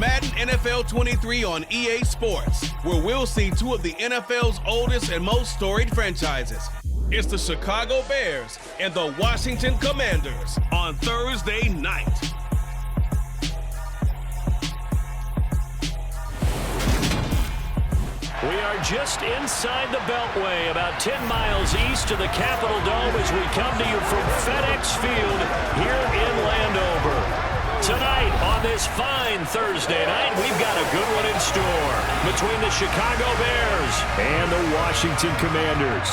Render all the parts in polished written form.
Madden NFL 23 on EA Sports, where we'll see two of the NFL's oldest and most storied franchises. It's the Chicago Bears and the Washington Commanders on Thursday night. We are just inside the Beltway, about 10 miles east of the Capitol Dome as we come to you from FedEx Field here in Landover. Tonight, on this fine Thursday night, we've got a good one in store between the Chicago Bears and the Washington Commanders.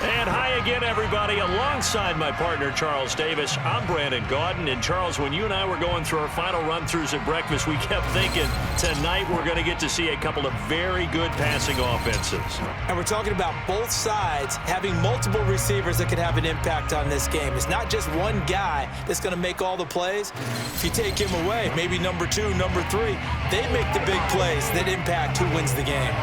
And hi again, everybody. Alongside my partner, Charles Davis, I'm Brandon Gaudin. And Charles, when you and I were going through our final run-throughs at breakfast, we kept thinking tonight we're going to get to see a couple of very good passing offenses. And we're talking about both sides having multiple receivers that can have an impact on this game. It's not just one guy that's going to make all the plays. If you take him away, maybe number 2, number 3, they make the big plays that impact who wins the game.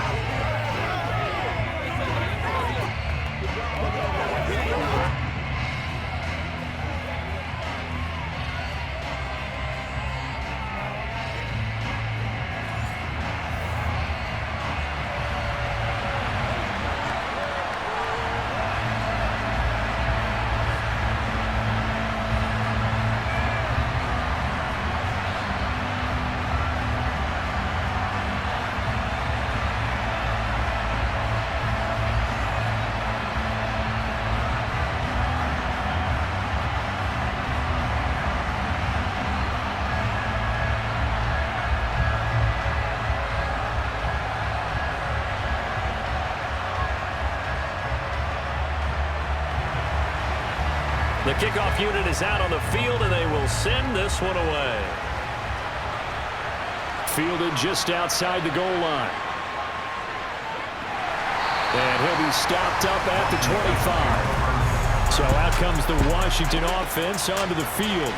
The kickoff unit is out on the field, and they will send this one away. Fielded just outside the goal line. And he'll be stopped up at the 25. So out comes the Washington offense onto the field.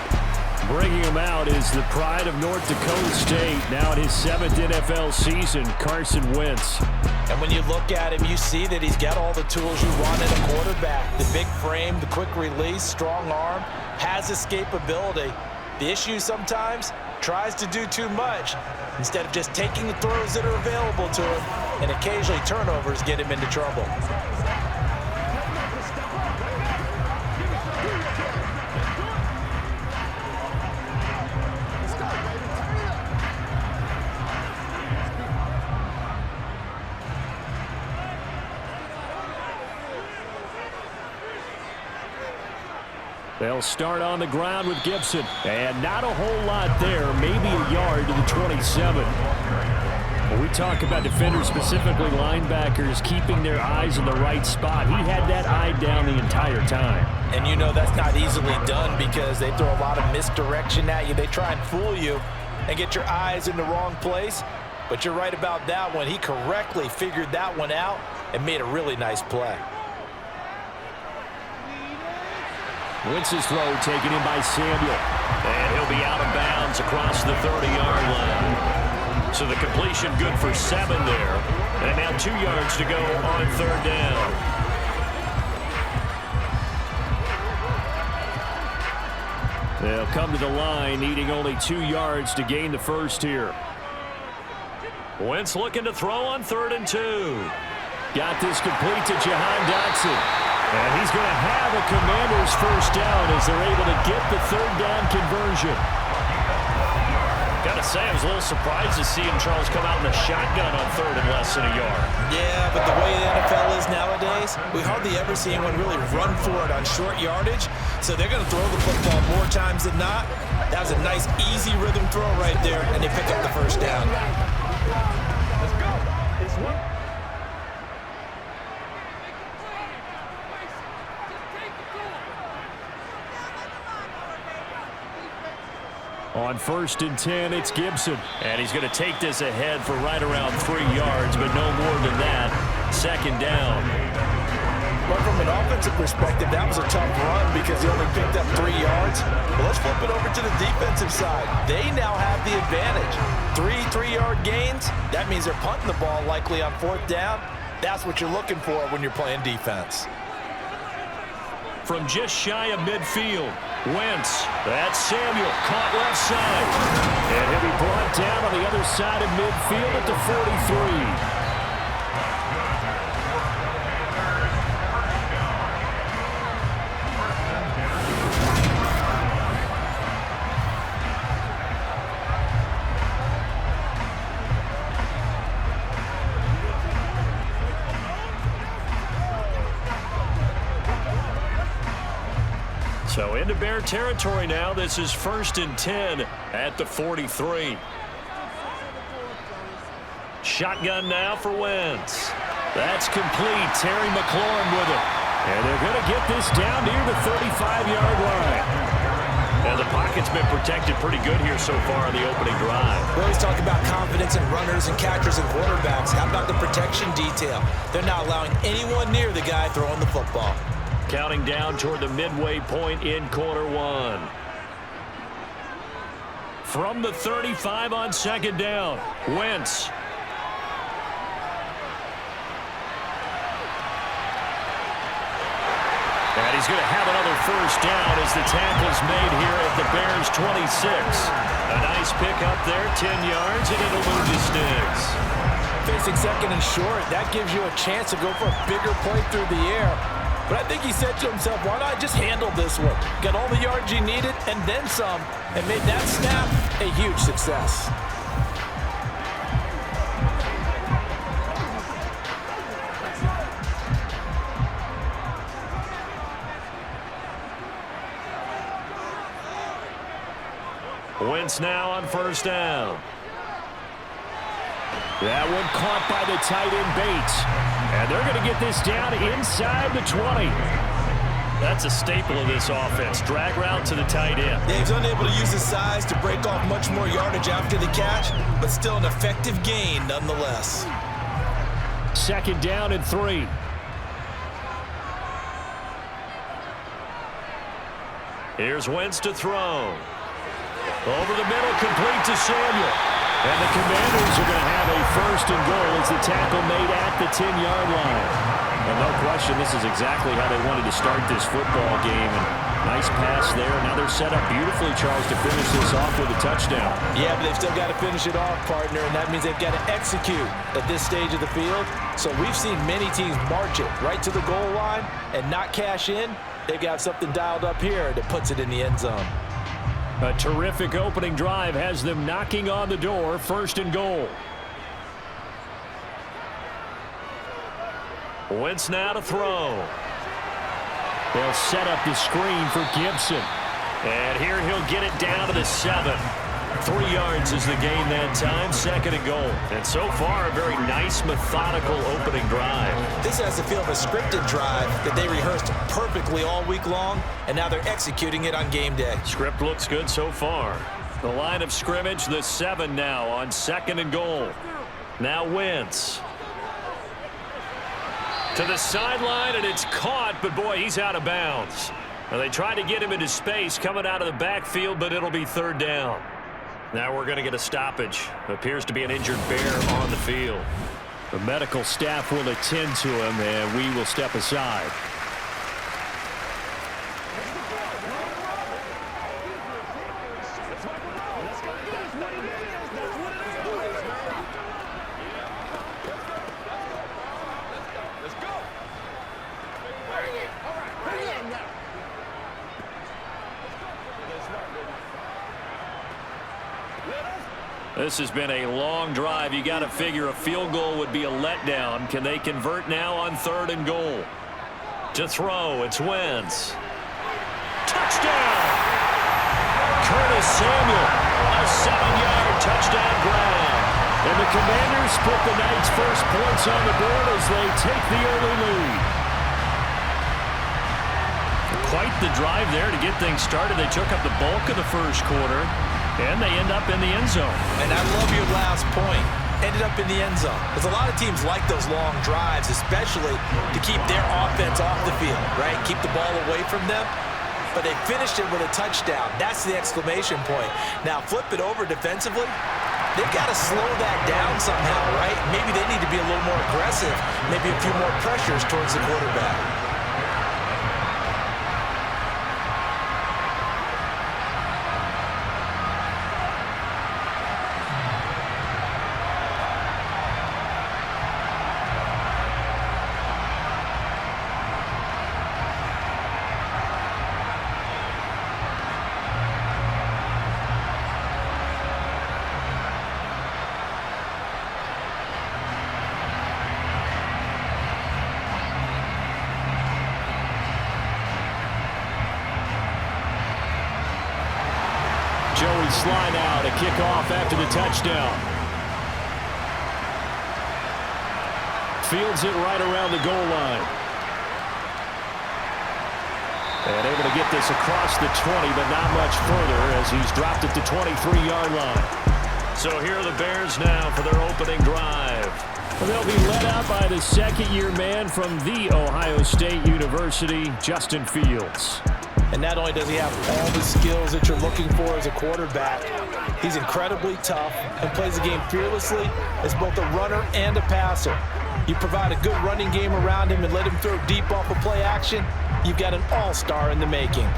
Bringing him out is the pride of North Dakota State, now in his 7th NFL season, Carson Wentz. And when you look at him, you see that he's got all the tools you want in a quarterback. The big frame, the quick release, strong arm, has escapability. The issue sometimes, tries to do too much instead of just taking the throws that are available to him, and occasionally turnovers get him into trouble. They'll start on the ground with Gibson. And not a whole lot there, maybe a yard to the 27. When we talk about defenders, specifically linebackers, keeping their eyes in the right spot, he had that eye down the entire time. And you know that's not easily done because they throw a lot of misdirection at you. They try and fool you and get your eyes in the wrong place. But you're right about that one. He correctly figured that one out and made a really nice play. Wentz's throw taken in by Samuel. And he'll be out of bounds across the 30-yard line. So the completion good for 7 there. And now 2 yards to go on 3rd down. They'll come to the line, needing only 2 yards to gain the first here. Wentz looking to throw on 3rd and 2. Got this complete to Jahan Dotson. And he's going to have a Commanders first down as they're able to get the 3rd down conversion. Got to say, I was a little surprised to see him, Charles, come out in the shotgun on 3rd and less than a yard. Yeah, but the way the NFL is nowadays, we hardly ever see anyone really run for it on short yardage. So they're going to throw the football more times than not. That was a nice, easy rhythm throw right there, and they pick up the first down. Let's go. It's one. On 1st and 10, it's Gibson. And he's going to take this ahead for right around 3 yards, but no more than that. 2nd down. But from an offensive perspective, that was a tough run because he only picked up 3 yards. But let's flip it over to the defensive side. They now have the advantage. 3-3-yard gains, that means they're punting the ball likely on 4th down. That's what you're looking for when you're playing defense. from just shy of midfield. Wentz, that's Samuel, caught left side. And he'll be brought down on the other side of midfield at the 43. So into Bear territory now. This is 1st and 10 at the 43. Shotgun now for Wentz. That's complete. Terry McLaurin with it. And they're going to get this down near the 35-yard line. And the pocket's been protected pretty good here so far on the opening drive. We always talk about confidence in runners and catchers and quarterbacks. How about the protection detail? They're not allowing anyone near the guy throwing the football. Counting down toward the midway point in quarter one. From the 35 on 2nd down, Wentz. And he's going to have another 1st down as the tackle's made here at the Bears' 26. A nice pick up there, 10 yards, and it'll move to sticks. Facing 2nd and short, that gives you a chance to go for a bigger play through the air. But I think he said to himself, why not just handle this one? Got all the yards you needed and then some, and made that snap a huge success. Wentz now on 1st down. That one caught by the tight end Bates. And they're going to get this down inside the 20. That's a staple of this offense. Drag route to the tight end. Yeah, he's unable to use his size to break off much more yardage after the catch, but still an effective gain nonetheless. 2nd down and 3. Here's Wentz to throw. Over the middle, complete to Samuel. And the Commanders are going to have a 1st and goal as the tackle made at the 10-yard line. And no question, this is exactly how they wanted to start this football game. And nice pass there. Now they're set up beautifully, Charles, to finish this off with a touchdown. Yeah, but they've still got to finish it off, partner, and that means they've got to execute at this stage of the field. So we've seen many teams march it right to the goal line and not cash in. They've got something dialed up here that puts it in the end zone. A terrific opening drive has them knocking on the door. 1st and goal. Wentz now to throw. They'll set up the screen for Gibson. And here he'll get it down to the 7. 3 yards is the gain that time. 2nd and goal. And so far, a very nice, methodical opening drive. This has the feel of a scripted drive that they rehearsed perfectly all week long, and now they're executing it on game day. Script looks good so far. The line of scrimmage, the 7 now on 2nd and goal. Now Wentz. To the sideline, and it's caught, but boy, he's out of bounds. Now they tried to get him into space coming out of the backfield, but it'll be 3rd down. Now we're going to get a stoppage. Appears to be an injured Bear on the field. The medical staff will attend to him, and we will step aside. This has been a long drive. You got to figure a field goal would be a letdown. Can they convert now on 3rd and goal? To throw, it's Wentz. Touchdown! Curtis Samuel, a 7-yard touchdown grab. And the Commanders put the night's first points on the board as they take the early lead. Quite the drive there to get things started. They took up the bulk of the first quarter. And they end up in the end zone. And I love your last point. Ended up in the end zone. Because a lot of teams like those long drives, especially to keep their offense off the field, right? Keep the ball away from them. But they finished it with a touchdown. That's the exclamation point. Now flip it over defensively. They've got to slow that down somehow, right? Maybe they need to be a little more aggressive. Maybe a few more pressures towards the quarterback. baseline now to kick off after the touchdown. Fields it right around the goal line. And able to get this across the 20, but not much further as he's dropped at the 23-yard line. So here are the Bears now for their opening drive. They'll be led out by the second-year man from The Ohio State University, Justin Fields. And not only does he have all the skills that you're looking for as a quarterback, he's incredibly tough and plays the game fearlessly as both a runner and a passer. You provide a good running game around him and let him throw deep off of play action, you've got an all-star in the making.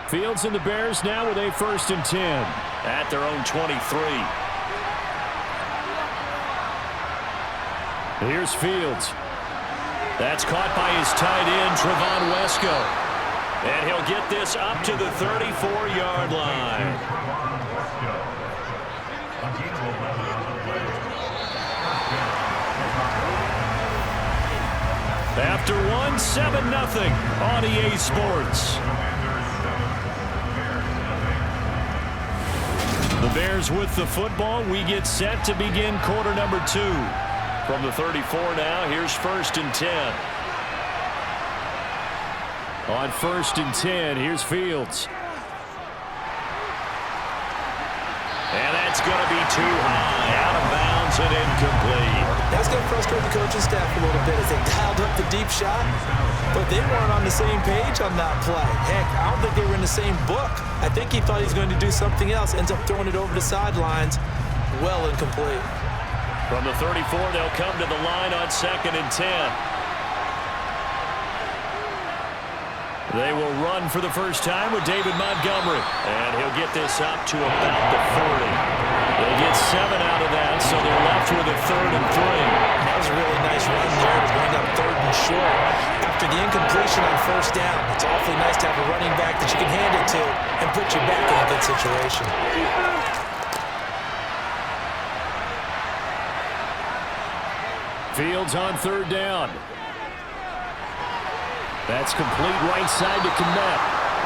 Fields and the Bears now with a 1st and 10 at their own 23. Here's Fields. That's caught by his tight end, Trevon Wesco. And he'll get this up to the 34-yard line. After one, 7-0 on EA Sports. The Bears with the football. We get set to begin quarter number 2. From the 34 now, here's 1st and 10. On 1st and 10, here's Fields. And that's going to be too high, out of bounds and incomplete. That's going to frustrate the coaching staff a little bit as they dialed up the deep shot, but they weren't on the same page on that play. Heck, I don't think they were in the same book. I think he thought he was going to do something else, ends up throwing it over the sidelines. Well incomplete. From the 34, they'll come to the line on 2nd and 10. They will run for the first time with David Montgomery. And he'll get this up to about the 40. They'll get 7 out of that, so they're left with a 3rd and 3. That was a really nice run there to bring up 3rd and short. After the incompletion on 1st down, it's awfully nice to have a running back that you can hand it to and put you back in a good situation. Fields on 3rd down. That's complete right side to Kmet.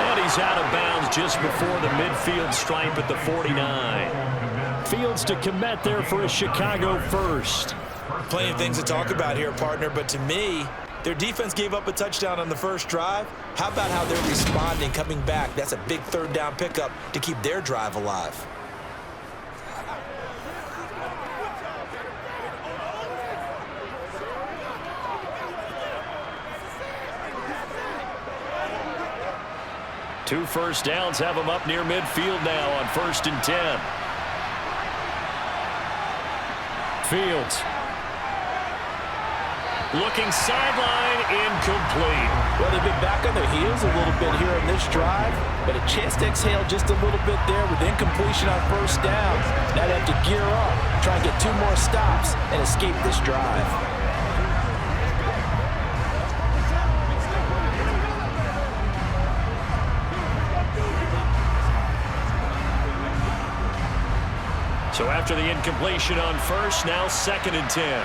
And he's out of bounds just before the midfield stripe at the 49. Fields to Kmet there for a Chicago first. Plenty of things to talk about here, partner, but to me, their defense gave up a touchdown on the first drive. How about how they're responding, coming back? That's a big 3rd down pickup to keep their drive alive. Two first downs have them up near midfield now on 1st and 10. Fields. Looking sideline, incomplete. Well, they've been back on their heels a little bit here in this drive, but a chance to exhale just a little bit there with incompletion on 1st down. Now they have to gear up, try and get 2 more stops and escape this drive. So after the incompletion on 1st, now 2nd and 10.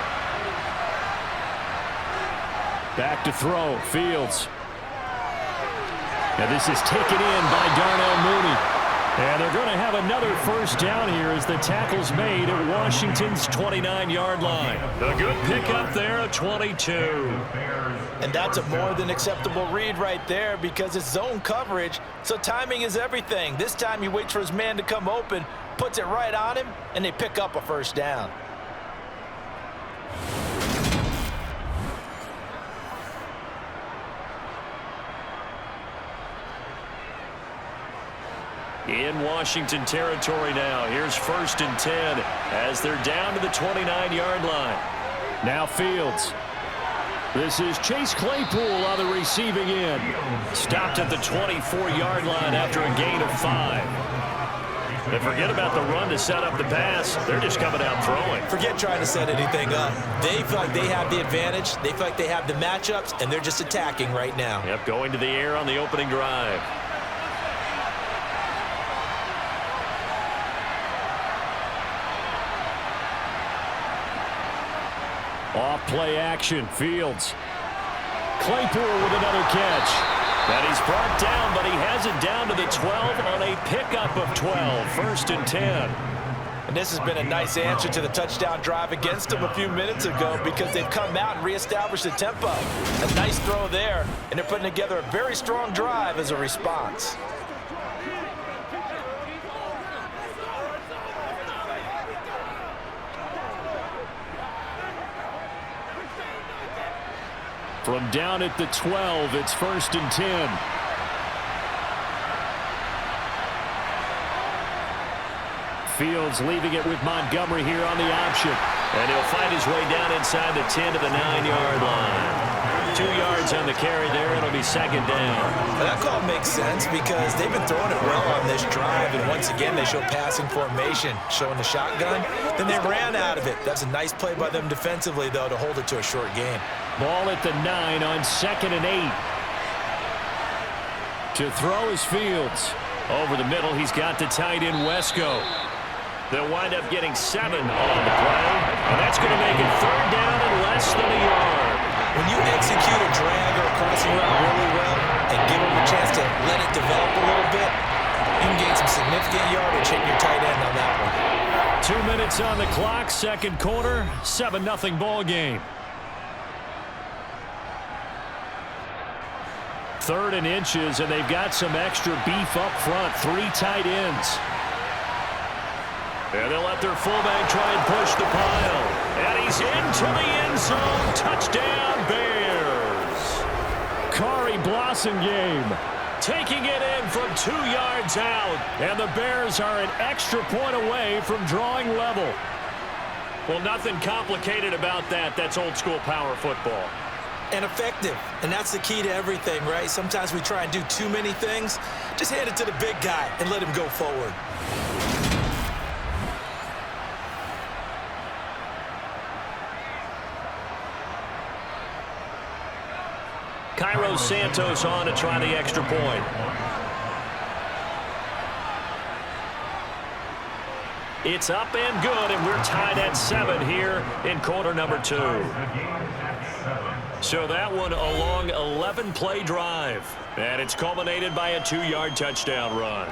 Back to throw, Fields. Now this is taken in by Darnell Mooney. And they're going to have another 1st down here as the tackle's made at Washington's 29-yard line. A good pickup there at 22. And that's a more than acceptable read right there because it's zone coverage, so timing is everything. This time he waits for his man to come open, puts it right on him, and they pick up a 1st down. In Washington territory now. Here's 1st and 10 as they're down to the 29-yard line. Now Fields. This is Chase Claypool on the receiving end. Stopped at the 24-yard line after a gain of 5. And forget about the run to set up the pass. They're just coming out throwing. Forget trying to set anything up. They feel like they have the advantage. They feel like they have the matchups, and they're just attacking right now. Yep, going to the air on the opening drive. play action. Fields. Claypool with another catch. And he's brought down, but he has it down to the 12 on a pickup of 12. 1st and 10. And this has been a nice answer to the touchdown drive against them a few minutes ago because they've come out and reestablished the tempo. A nice throw there, and they're putting together a very strong drive as a response. From down at the 12, it's 1st and 10. Fields leaving it with Montgomery here on the option. And he'll find his way down inside the 10 to the 9-yard line. 2 yards on the carry there. It'll be 2nd down. Well, that call makes sense because they've been throwing it well on this drive. And once again, they show passing formation, showing the shotgun. Then they ran out of it. That's a nice play by them defensively, though, to hold it to a short game. Ball at the 9 on 2nd and 8. To throw is Fields. Over the middle, he's got the tight end Wesco. They'll wind up getting 7 on the play. And that's going to make it 3rd down and less than a yard. When you execute a drag or a crossing route really well and give them a chance to let it develop a little bit, you can gain some significant yardage hitting your tight end on that one. 2 minutes on the clock, 2nd quarter, 7-0 ball game. 3rd and inches, and they've got some extra beef up front. 3 tight ends. And they'll let their fullback try and push the pile. And he's into the end zone. Touchdown, Bears. Kari Blossomgame taking it in from 2 yards out. And the Bears are an extra point away from drawing level. Well, nothing complicated about that. That's old school power football. And effective. And that's the key to everything, right? Sometimes we try and do too many things. Just hand it to the big guy and let him go forward. Cairo Santos on to try the extra point. It's up and good, and we're tied at 7 here in quarter number 2. So that one a long 11-play drive. And it's culminated by a 2-yard touchdown run.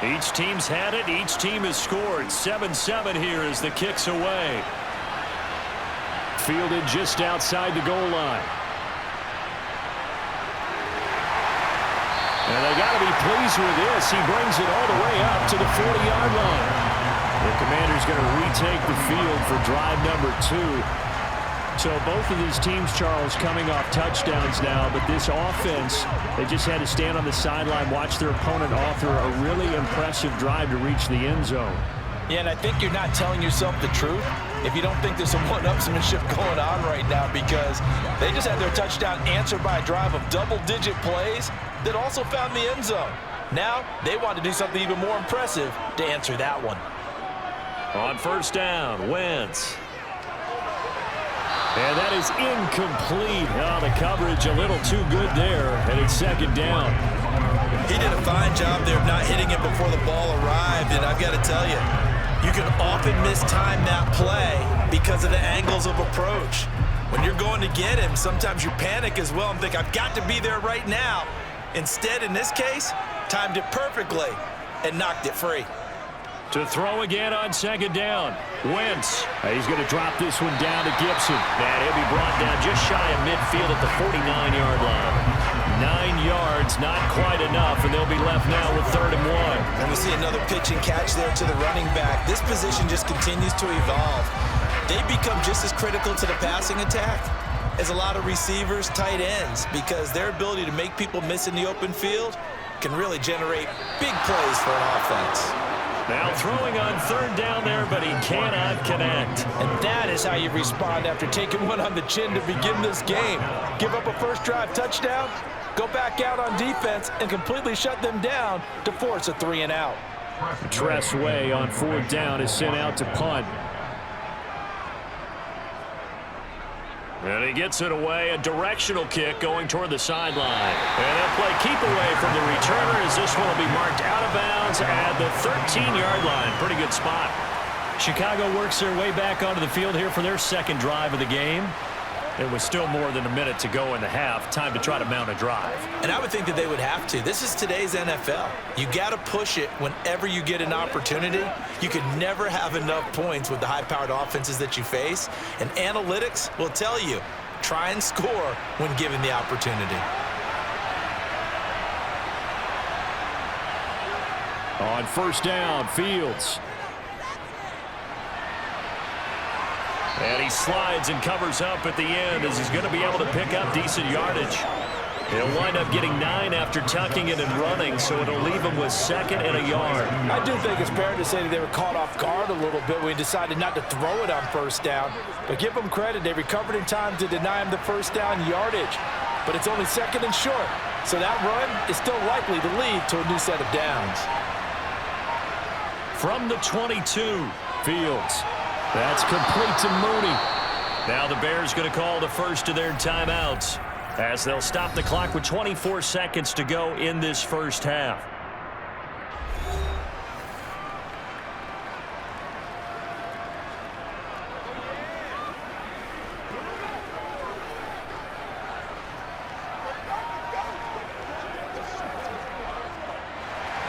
Each team's had it. Each team has scored. 7-7 here as the kick's away. Fielded just outside the goal line. And they got to be pleased with this. He brings it all the way up to the 40-yard line. The Commanders going to retake the field for drive number 2. So both of these teams, Charles, coming off touchdowns now, but this offense, they just had to stand on the sideline, watch their opponent author a really impressive drive to reach the end zone. Yeah, and I think you're not telling yourself the truth if you don't think there's some one-upsmanship going on right now, because they just had their touchdown answered by a drive of double-digit plays that also found the end zone. Now they want to do something even more impressive to answer that one. On 1st down, Wentz. And that is incomplete. Oh, the coverage a little too good there, and it's 2nd down. He did a fine job there of not hitting it before the ball arrived, and I've got to tell you, you can often mistime that play because of the angles of approach. When you're going to get him, sometimes you panic as well and think, I've got to be there right now. Instead, in this case, timed it perfectly and knocked it free. To throw again on 2nd down. Wentz. He's going to drop this one down to Gibson. And he'll be brought down just shy of midfield at the 49-yard line. 9 yards, not quite enough, and they'll be left now with 3rd and 1. And we see another pitch and catch there to the running back. This position just continues to evolve. They become just as critical to the passing attack as a lot of receivers, tight ends, because their ability to make people miss in the open field can really generate big plays for an offense. Now throwing on third down there, but he cannot connect. And that is how you respond after taking one on the chin to begin this game. Give up a first drive touchdown, go back out on defense, and completely shut them down to force a 3-and-out. Tressway on fourth down is sent out to punt. And he gets it away, a directional kick going toward the sideline. And that play keep away from the returner as this one will be marked out of bounds at the 13-yard line. Pretty good spot. Chicago works their way back onto the field here for their second drive of the game. It was still more than a minute to go in the half. Time to try to mount a drive. And I would think that they would have to. This is today's NFL. You got to push it whenever you get an opportunity. You can never have enough points with the high-powered offenses that you face. And analytics will tell you, try and score when given the opportunity. On first down, Fields. And he slides and covers up at the end as he's going to be able to pick up decent yardage. He'll wind up getting 9 after tucking it and running, so it'll leave him with 2nd and a yard. I do think it's fair to say that they were caught off guard a little bit when he decided not to throw it on first down. But give them credit, they recovered in time to deny him the first down yardage. But it's only 2nd and short, so that run is still likely to lead to a new set of downs. From the 22, Fields. That's complete to Mooney. Now the Bears going to call the first of their timeouts as they'll stop the clock with 24 seconds to go in this first half.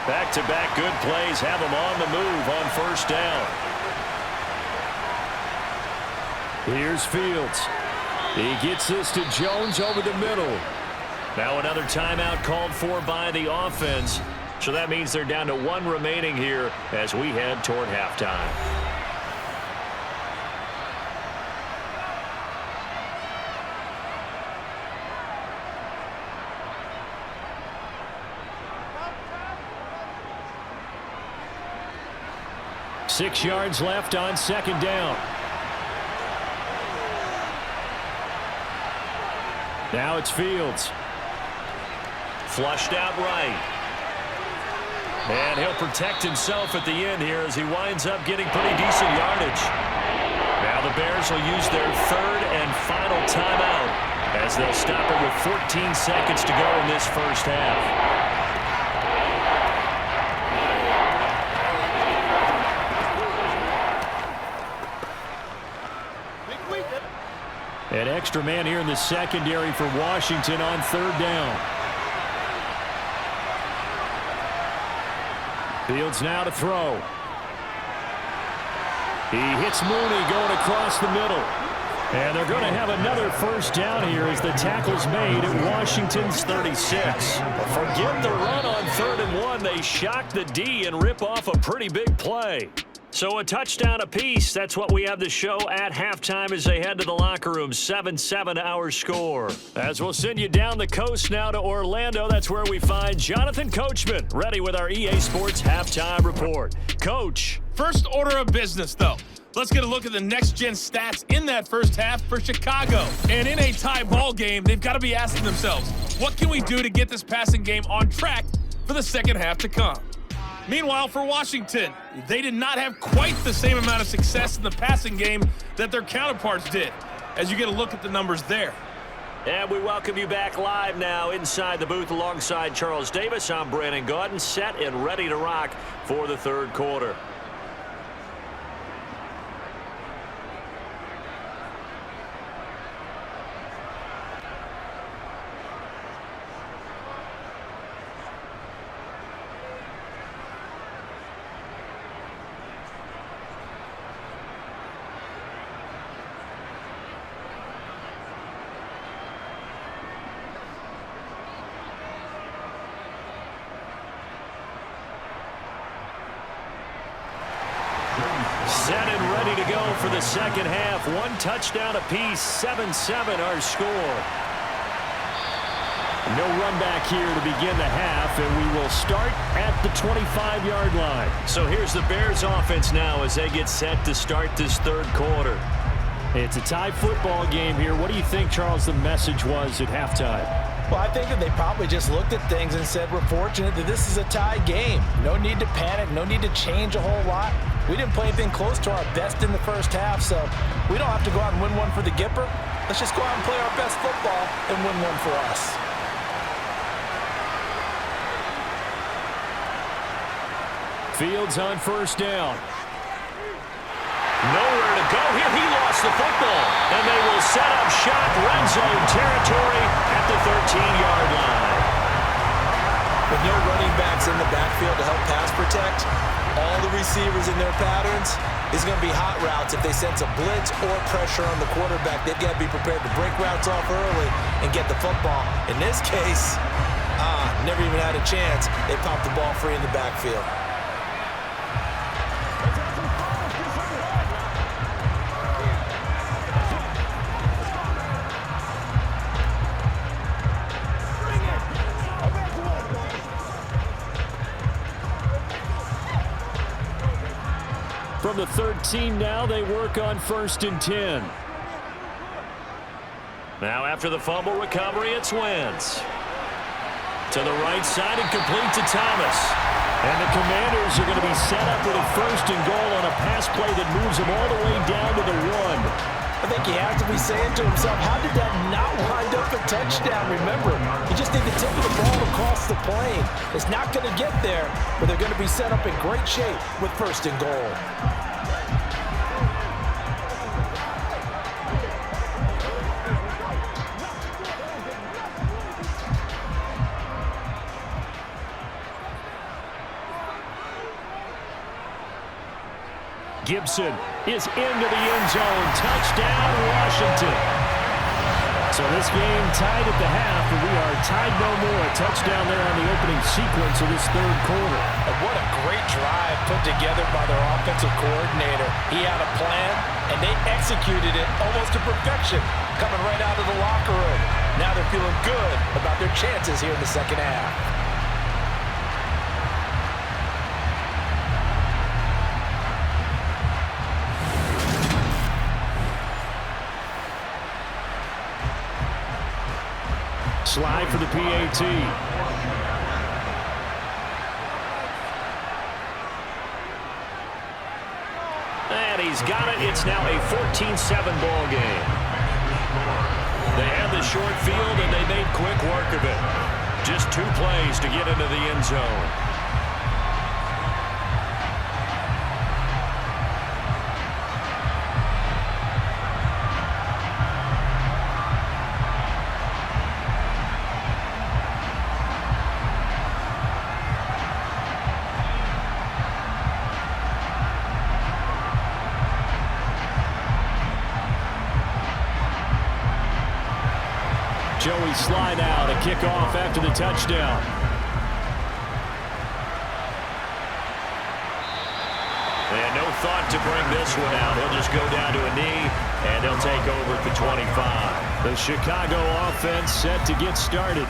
Back-to-back good plays have them on the move on first down. Here's Fields. He gets this to Jones over the middle. Now another timeout called for by the offense. So that means they're down to 1 remaining here as we head toward halftime. Six yards left on second down. Now it's Fields. Flushed out right. And he'll protect himself at the end here as he winds up getting pretty decent yardage. Now the Bears will use their 3rd and final timeout as they'll stop it with 14 seconds to go in this first half. An extra man here in the secondary for Washington on third down. Fields now to throw. He hits Mooney going across the middle. And they're going to have another first down here as the tackle's made at Washington's 36. Forget the run on 3rd and 1. They shock the D and rip off a pretty big play. So a touchdown apiece. That's what we have to show at halftime as they head to the locker room. 7-7 our score. As we'll send you down the coast now to Orlando. That's where we find Jonathan Coachman ready with our EA Sports halftime report. Coach. First order of business, though. Let's get a look at the next-gen stats in that first half for Chicago. And in a tie ball game, they've got to be asking themselves, what can we do to get this passing game on track for the second half to come? Meanwhile, for Washington, they did not have quite the same amount of success in the passing game that their counterparts did, as you get a look at the numbers there. And we welcome you back live now inside the booth alongside Charles Davis. I'm Brandon Gaudin, set and ready to rock for the third quarter. Set and ready to go for the second half. 1 touchdown apiece, 7-7 our score. No run back here to begin the half, and we will start at the 25-yard line. So here's the Bears offense now as they get set to start this third quarter. It's a tie football game here. What do you think, Charles, the message was at halftime? Well, I think that they probably just looked at things and said, we're fortunate that this is a tie game. No need to panic, no need to change a whole lot. We didn't play anything close to our best in the first half, so we don't have to go out and win one for the Gipper. Let's just go out and play our best football and win one for us. Fields on first down. Nowhere to go here. He lost the football. And they will set up shot red zone territory at the 13-yard line. With no running backs in the backfield to help pass protect, all the receivers in their patterns is going to be hot routes. If they sense a blitz or pressure on the quarterback, they've got to be prepared to break routes off early and get the football. In this case, never even had a chance. They popped the ball free in the backfield. From the 13 now, they work on 1st and 10. Now after the fumble recovery, it's Wentz. To the right side and complete to Thomas. And the Commanders are going to be set up with a 1st and goal on a pass play that moves them all the way down to the 1. I think he has to be saying to himself, how did that not wind up a touchdown? Remember, you just need to tip the ball across the plane. It's not going to get there, but they're going to be set up in great shape with 1st and goal. Gibson is into the end zone. Touchdown, Washington. So this game tied at the half, and we are tied no more. A touchdown there on the opening sequence of this third quarter. And what a great drive put together by their offensive coordinator. He had a plan, and they executed it almost to perfection, coming right out of the locker room. Now they're feeling good about their chances here in the second half. Slide for the PAT. And he's got it. It's now a 14-7 ball game. They had the short field, and they made quick work of it. Just 2 plays to get into the end zone. Joey slide out, a kickoff after the touchdown. And no thought to bring this one out. He'll just go down to a knee, and he'll take over at the 25. The Chicago offense set to get started.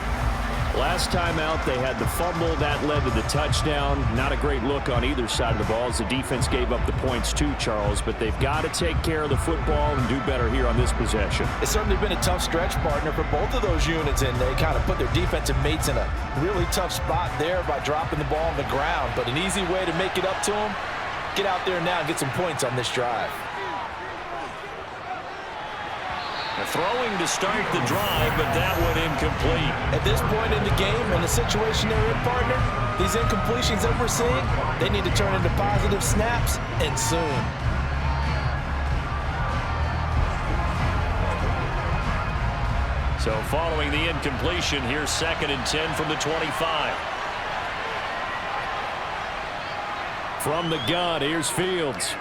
Last time out, they had the fumble. That led to the touchdown. Not a great look on either side of the ball as the defense gave up the points too, Charles. But they've got to take care of the football and do better here on this possession. It's certainly been a tough stretch, partner, for both of those units, and they kind of put their defensive mates in a really tough spot there by dropping the ball on the ground. But an easy way to make it up to them, get out there now and get some points on this drive. Throwing to start the drive, but that one incomplete. At this point in the game, in the situation they're in, partner, these incompletions that we're seeing, they need to turn into positive snaps, and soon. So following the incompletion, here's 2nd and 10 from the 25. From the gun, here's Fields.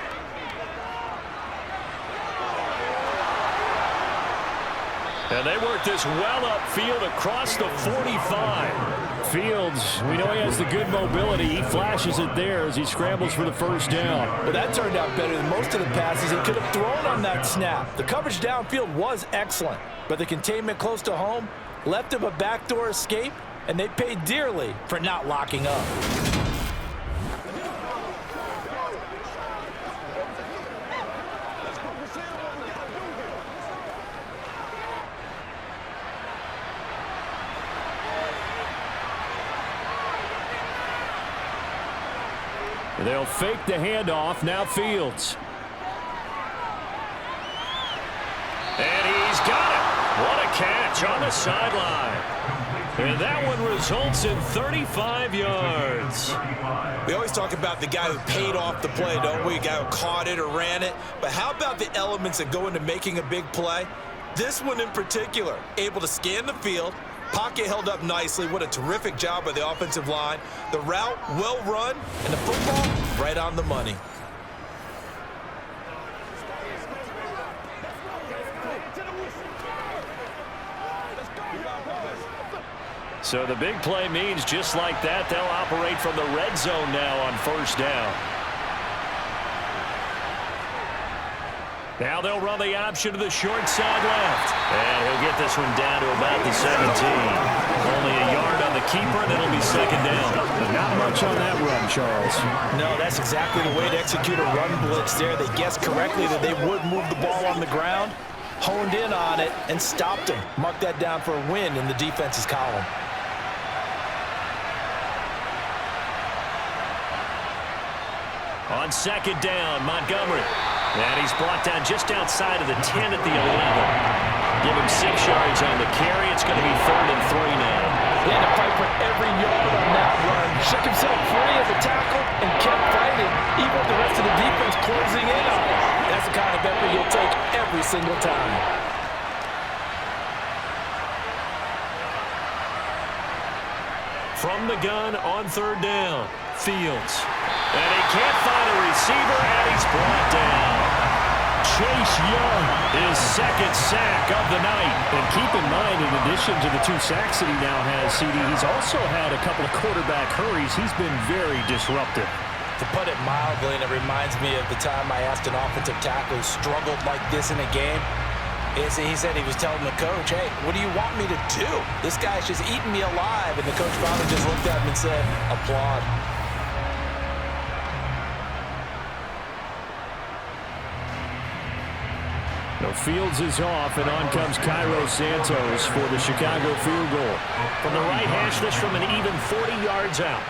And they work this well upfield across the 45. Fields, we know he has the good mobility. He flashes it there as he scrambles for the 1st down. Well, that turned out better than most of the passes he could have thrown on that snap. The coverage downfield was excellent, but the containment close to home, left him a backdoor escape, and they paid dearly for not locking up. They'll fake the handoff. Now Fields. And he's got it. What a catch on the sideline. And that one results in 35 yards. We always talk about the guy who paid off the play, don't we? The guy who caught it or ran it. But how about the elements that go into making a big play? This one in particular, able to scan the field, pocket held up nicely. What a terrific job by the offensive line. The route, well run, and the football, right on the money. So the big play means just like that, they'll operate from the red zone now on first down. Now they'll run the option to the short side left. And he'll get this one down to about the 17. Only a yard on the keeper, and it'll be second down. Not much on that run, Charles. No, that's exactly the way to execute a run blitz there. They guessed correctly that they would move the ball on the ground, honed in on it, and stopped him. Mark that down for a win in the defense's column. On second down, Montgomery. And he's brought down just outside of the 10 at the 11. Give him 6 yards on the carry. It's going to be 3rd and 3 now. He had to fight for every yard on that run. Shook himself free of the tackle and kept fighting, even with the rest of the defense closing in on him. That's the kind of effort you'll take every single time. From the gun on 3rd down, Fields. And he can't find a receiver, and he's brought down. Chase Young, his 2nd sack of the night. And keep in mind, in addition to the 2 sacks that he now has, CD, he's also had a couple of quarterback hurries. He's been very disruptive. To put it mildly, and it reminds me of the time I asked an offensive tackle who struggled like this in a game. He said he was telling the coach, hey, what do you want me to do? This guy's just eating me alive. And the coach finally just looked at him and said, applaud. No, Fields is off, and on comes Cairo Santos for the Chicago field goal. From the right hash, this from an even 40 yards out.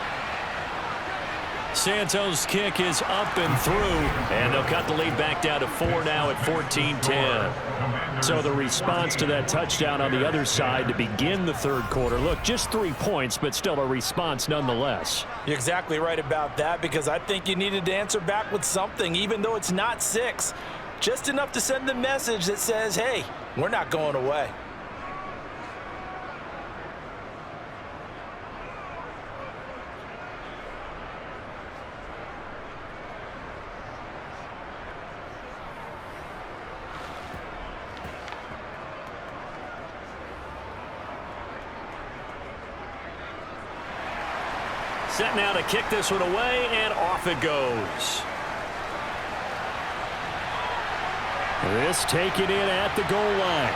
Santos' kick is up and through, and they'll cut the lead back down to 4 now at 14-10. So the response to that touchdown on the other side to begin the 3rd quarter. Look, just 3 points, but still a response nonetheless. You're exactly right about that, because I think you needed to answer back with something, even though it's not 6. Just enough to send the message that says, hey, we're not going away. Set now to kick this one away, and off it goes. This taken in at the goal line.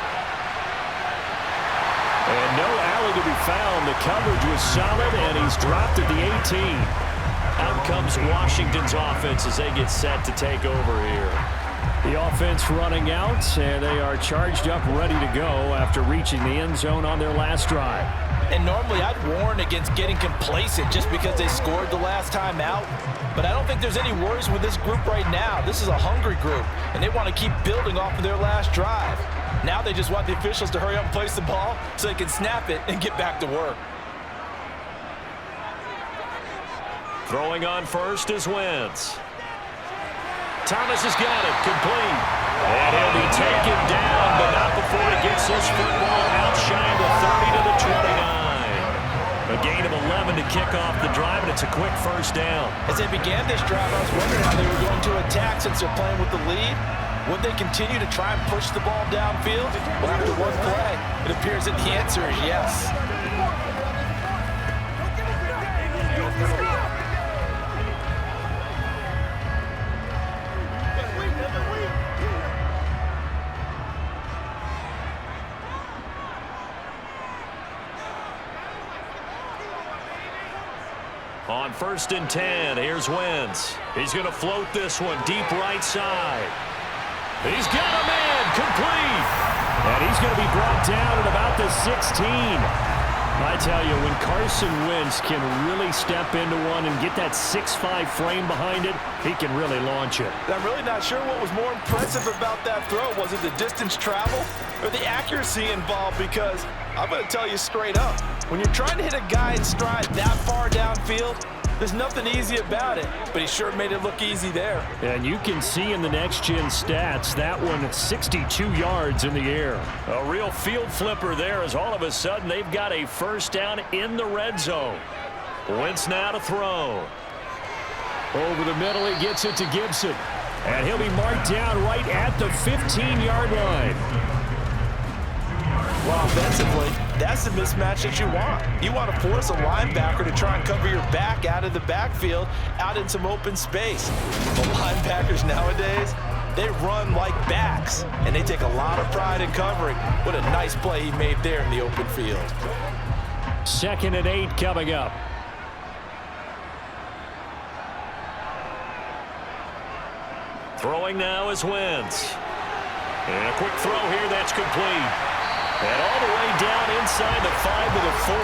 And no alley to be found. The coverage was solid, and he's dropped at the 18. Out comes Washington's offense as they get set to take over here. The offense running out, and they are charged up, ready to go after reaching the end zone on their last drive. And normally I'd warn against getting complacent just because they scored the last time out. But I don't think there's any worries with this group right now. This is a hungry group, and they want to keep building off of their last drive. Now they just want the officials to hurry up and place the ball so they can snap it and get back to work. Throwing on first is Wentz. Thomas has got it, complete. And he'll be taken down, but not before he gets this football outshined the 30 to the 29. A gain of 11 to kick off the drive, and it's a quick first down. As they began this drive, I was wondering how they were going to attack since they're playing with the lead. Would they continue to try and push the ball downfield? Well, after one play, it appears that the answer is yes. On 1st and 10, here's Wentz. He's going to float this one deep right side. He's got a man complete. And he's going to be brought down at about the 16. I tell you, when Carson Wentz can really step into one and get that 6'5" frame behind it, he can really launch it. I'm really not sure what was more impressive about that throw. Was it the distance travel or the accuracy involved? Because I'm going to tell you straight up, when you're trying to hit a guy in stride that far downfield, there's nothing easy about it, but he sure made it look easy there. And you can see in the next-gen stats, that one 62 yards in the air. A real field flipper there as all of a sudden they've got a first down in the red zone. Wentz now to throw. Over the middle, he gets it to Gibson. And he'll be marked down right at the 15-yard line. Well, offensively, that's the mismatch that you want. You want to force a linebacker to try and cover your back out of the backfield, out in some open space. The linebackers nowadays, they run like backs, and they take a lot of pride in covering. What a nice play he made there in the open field. 2nd and 8 coming up. Throwing now is Wentz. And a quick throw here that's complete. And all the way down inside the 5 to the 4.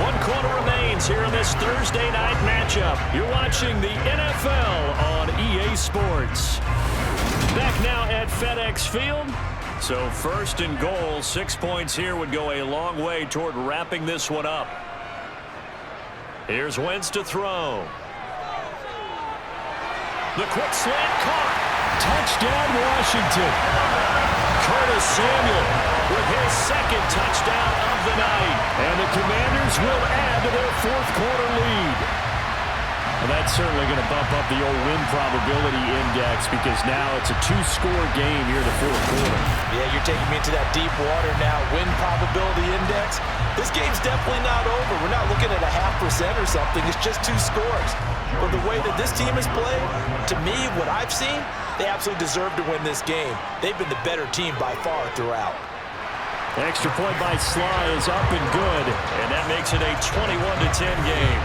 One quarter remains here in this Thursday night matchup. You're watching the NFL on EA Sports. Back now at FedEx Field. So 1st and goal, 6 points here would go a long way toward wrapping this one up. Here's Wentz to throw. The quick slant caught. Touchdown, Washington. Curtis Samuel with his 2nd touchdown of the night. And the Commanders will add to their 4th quarter lead. Well, that's certainly going to bump up the old win probability index because now it's a 2-score game here in the 4th quarter. Yeah, you're taking me into that deep water now. Win probability index. This game's definitely not over. We're not looking at a 0.5% or something. It's just 2 scores. But the way that this team has played, to me, what I've seen, they absolutely deserve to win this game. They've been the better team by far throughout. Extra point by Sly is up and good. And that makes it a 21-10 game.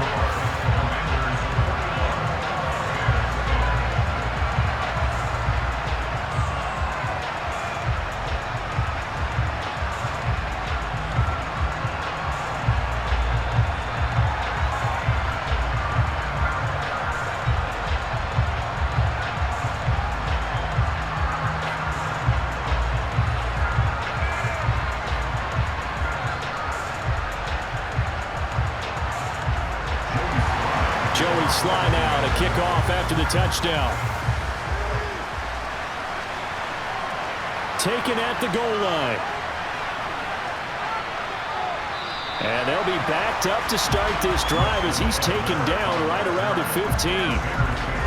Sly now to kick off after the touchdown. Taken at the goal line. And they'll be backed up to start this drive as he's taken down right around the 15.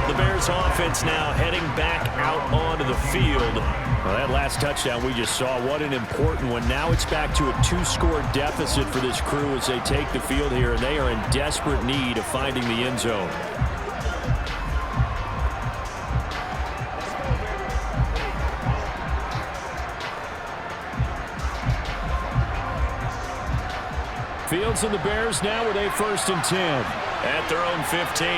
The Bears offense now heading back out onto the field. Well, that last touchdown we just saw, what an important one. Now it's back to a 2-score deficit for this crew as they take the field here, and they are in desperate need of finding the end zone. Fields and the Bears now with a 1st and 10. At their own 15.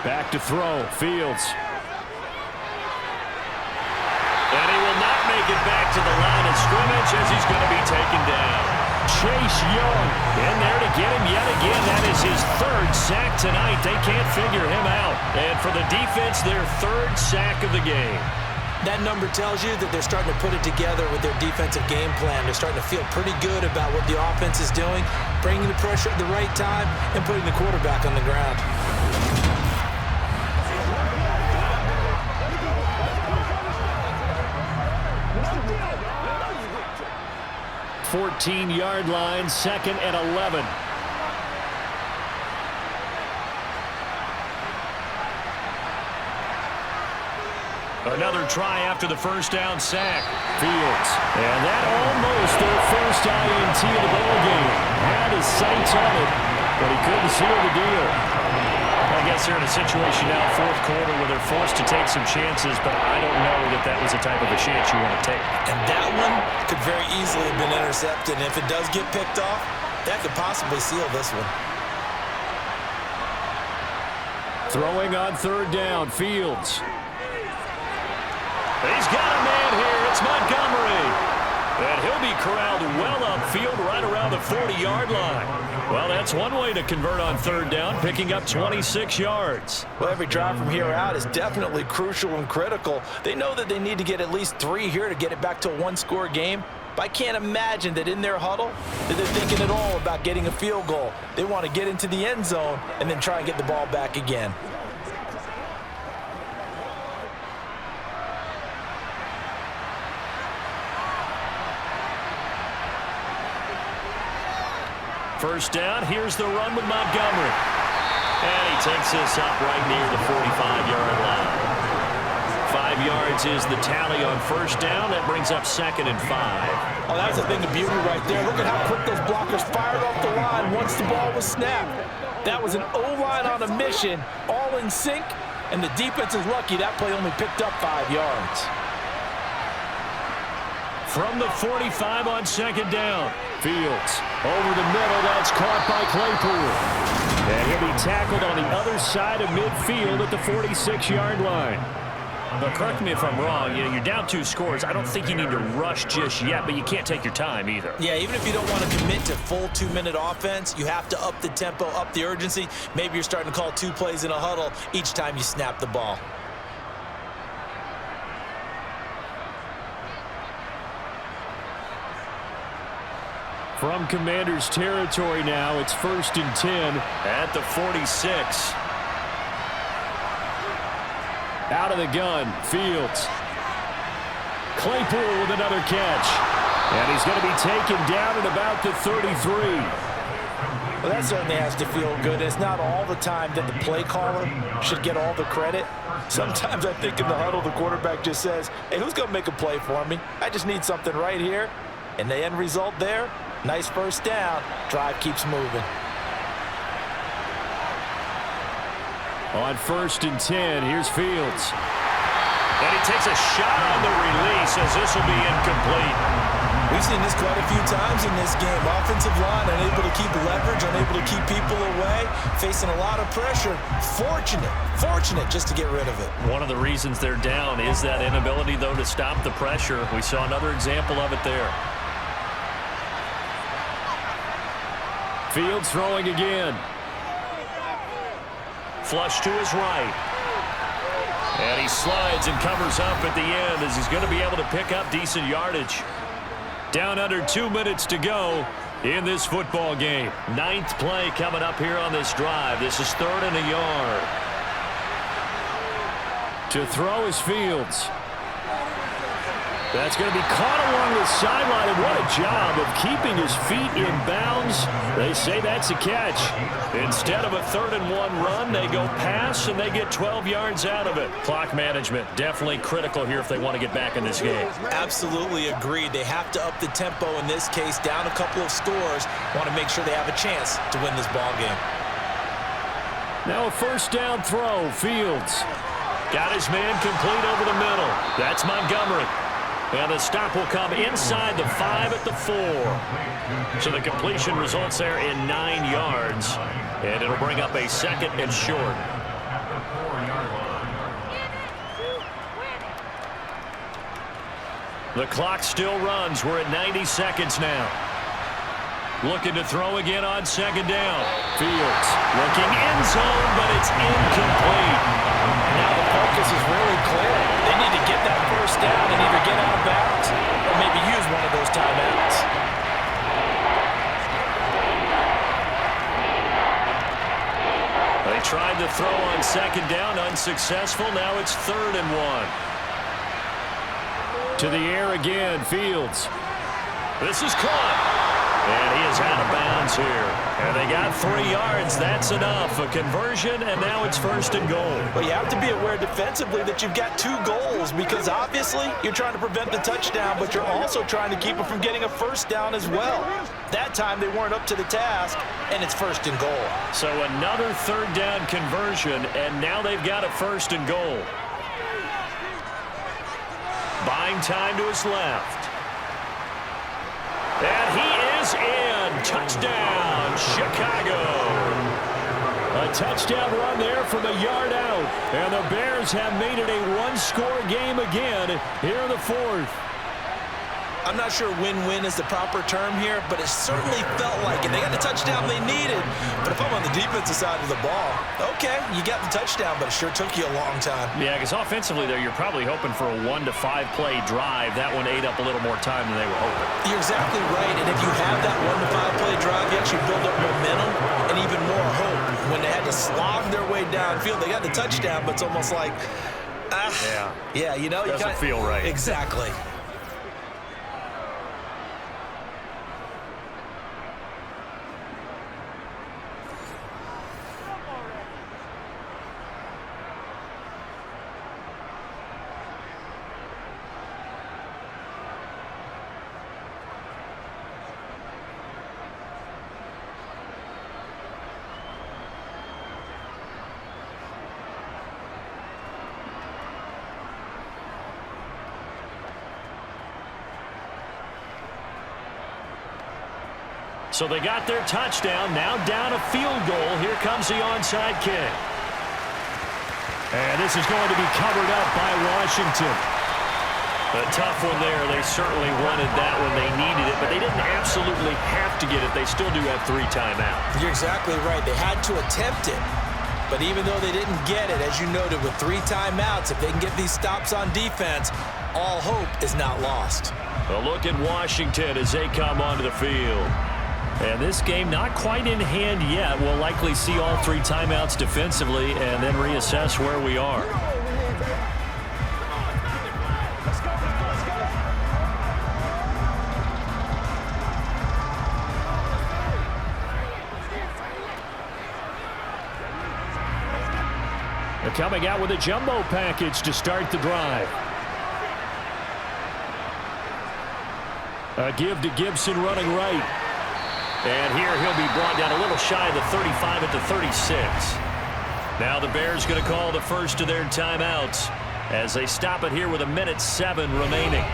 Back to throw, Fields. And he will not make it back to the line of scrimmage as he's going to be taken down. Chase Young in there to get him yet again. That is his 3rd sack tonight. They can't figure him out. And for the defense, their 3rd sack of the game. That number tells you that they're starting to put it together with their defensive game plan. They're starting to feel pretty good about what the offense is doing, bringing the pressure at the right time, and putting the quarterback on the ground. 14-yard line, 2nd and 11. Another try after the first down sack. Fields. And that almost their first INT of the ball game. Had his sights on it, but he couldn't seal the deal. I guess guess they're in a situation now, fourth quarter, where they're forced to take some chances, but I don't know that that was the type of a chance you want to take. And that one could very easily have been intercepted. And if it does get picked off, that could possibly seal this one. Throwing on third down, Fields. He's got a man here. It's Montgomery. And he'll be corralled well upfield right around the 40-yard line. Well, that's one way to convert on third down, picking up 26 yards. Well, every drive from here out is definitely crucial and critical. They know that they need to get at least 3 here to get it back to a one-score game. But I can't imagine that in their huddle that they're thinking at all about getting a field goal. They want to get into the end zone and then try and get the ball back again. First down, here's the run with Montgomery. And he takes this up right near the 45-yard line. 5 yards is the tally on first down. That brings up 2nd and 5. Oh, that's a thing of beauty right there. Look at how quick those blockers fired off the line once the ball was snapped. That was an O-line on a mission, all in sync, and the defense is lucky that play only picked up 5 yards. From the 45 on second down. Fields over the middle. That's caught by Claypool. And he'll be tackled on the other side of midfield at the 46-yard line. But correct me if I'm wrong. You know, you're down 2 scores. I don't think you need to rush just yet, but you can't take your time either. Yeah, even if you don't want to commit to full 2-minute offense, you have to up the tempo, up the urgency. Maybe you're starting to call 2 plays in a huddle each time you snap the ball. From Commanders territory now, it's 1st and 10 at the 46. Out of the gun, Fields. Claypool with another catch. And he's going to be taken down at about the 33. Well, that certainly has to feel good. It's not all the time that the play caller should get all the credit. Sometimes I think in the huddle, the quarterback just says, hey, who's going to make a play for me? I just need something right here. And the end result there, nice first down. Drive keeps moving. On 1st and 10, here's Fields. And he takes a shot on the release as this will be incomplete. We've seen this quite a few times in this game. Offensive line unable to keep leverage, unable to keep people away, facing a lot of pressure. Fortunate just to get rid of it. One of the reasons they're down is that inability, though, to stop the pressure. We saw another example of it there. Fields throwing again. Flush to his right. And he slides and covers up at the end as he's going to be able to pick up decent yardage. Down under 2 minutes to go in this football game. 9th play coming up here on this drive. This is 3rd and a yard. To throw is Fields. That's going to be caught along the sideline, and what a job of keeping his feet in bounds. They say that's a catch. Instead of a 3rd and 1 run, they go pass, and they get 12 yards out of it. Clock management definitely critical here if they want to get back in this game. Absolutely agreed. They have to up the tempo in this case, down a couple of scores. Want to make sure they have a chance to win this ball game. Now a first down throw, Fields. Got his man complete over the middle. That's Montgomery. And the stop will come inside the 5 at the 4. So the completion results there in 9 yards. And it'll bring up a 2nd and short. The clock still runs. We're at 90 seconds now. Looking to throw again on 2nd down. Fields looking end zone, but it's incomplete. Now the focus is really clear. They need to get that first down and either get out of bounds or maybe use one of those timeouts. They tried to throw on 2nd down, unsuccessful. Now it's 3rd and 1. To the air again, Fields. This is caught. And he is out of bounds here. And they got 3 yards. That's enough. A conversion, and now it's 1st and goal. Well, you have to be aware defensively that you've got 2 goals because obviously you're trying to prevent the touchdown, but you're also trying to keep them from getting a 1st down as well. That time they weren't up to the task, and it's 1st and goal. So another 3rd down conversion, and now they've got a 1st and goal. Buying time to his left. And he is in. Touchdown, Chicago. A touchdown run there from a yard out. And the Bears have made it a 1-score game again here in the 4th. I'm not sure win-win is the proper term here, but it certainly felt like it. They got the touchdown they needed, but if I'm on the defensive side of the ball, okay, you got the touchdown, but it sure took you a long time. Yeah, because offensively there, you're probably hoping for a 1 to 5 play drive. That one ate up a little more time than they were hoping. You're exactly right, and if you have that 1 to 5 play drive, you actually build up momentum and even more hope. When they had to slog their way downfield, they got the touchdown, but it's almost like, yeah, you know, doesn't feel right. Exactly. So they got their touchdown, now down a field goal. Here comes the onside kick. And this is going to be covered up by Washington. A tough one there. They certainly wanted that when they needed it, but they didn't absolutely have to get it. They still do have 3 timeouts. You're exactly right. They had to attempt it. But even though they didn't get it, as you noted, with 3 timeouts, if they can get these stops on defense, all hope is not lost. A look at Washington as they come onto the field. And this game not quite in hand yet. We'll likely see all 3 timeouts defensively and then reassess where we are. They're coming out with a jumbo package to start the drive. A give to Gibson running right. And here he'll be brought down a little shy of the 35 at the 36. Now the Bears going to call the first of their timeouts as they stop it here with 1:07 remaining.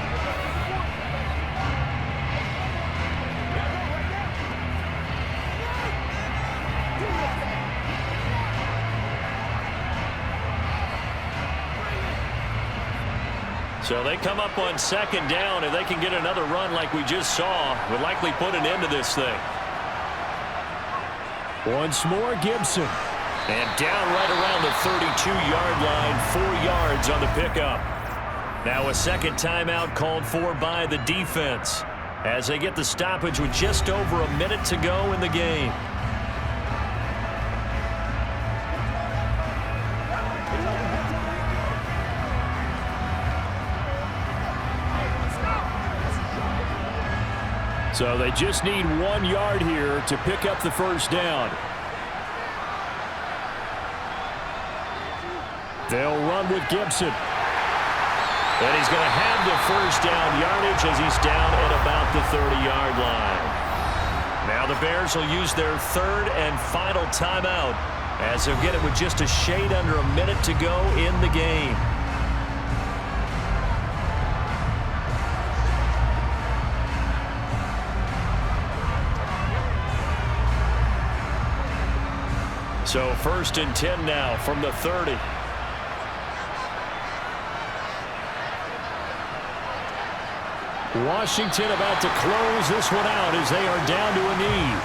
So they come up on 2nd down, and they can get another run like we just saw. Would likely put an end to this thing. Once more, Gibson. And down right around the 32-yard line, 4 yards on the pickup. Now a second timeout called for by the defense as they get the stoppage with just over a minute to go in the game. So they just need 1 yard here to pick up the first down. They'll run with Gibson. And he's going to have the first down yardage as he's down at about the 30-yard line. Now the Bears will use their 3rd and final timeout as they'll get it with just a shade under a minute to go in the game. So 1st and 10 now from the 30. Washington about to close this one out as they are down to a knee.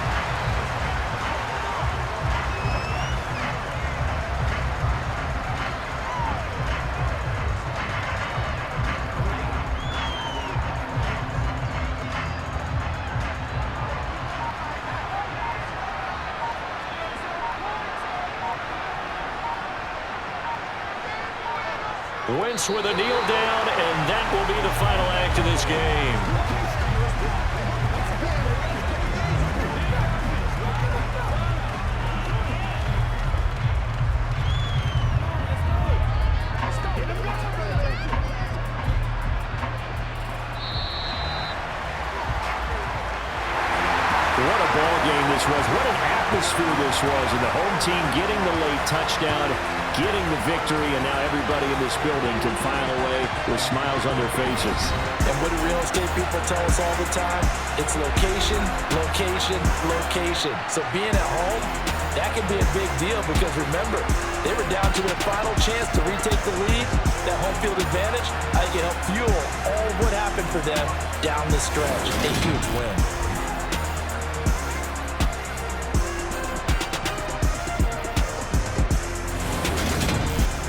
Wentz with a kneel down, and that will be the final act of this game. this was. What an atmosphere this was. And the home team getting the late touchdown, getting the victory, and now everybody in this building can file away with smiles on their faces. And what do real estate people tell us all the time? It's location, location, location. So being at home, that can be a big deal because remember, they were down to their final chance to retake the lead. That home field advantage, I think it helped fuel all of what happened for them down the stretch. A huge win.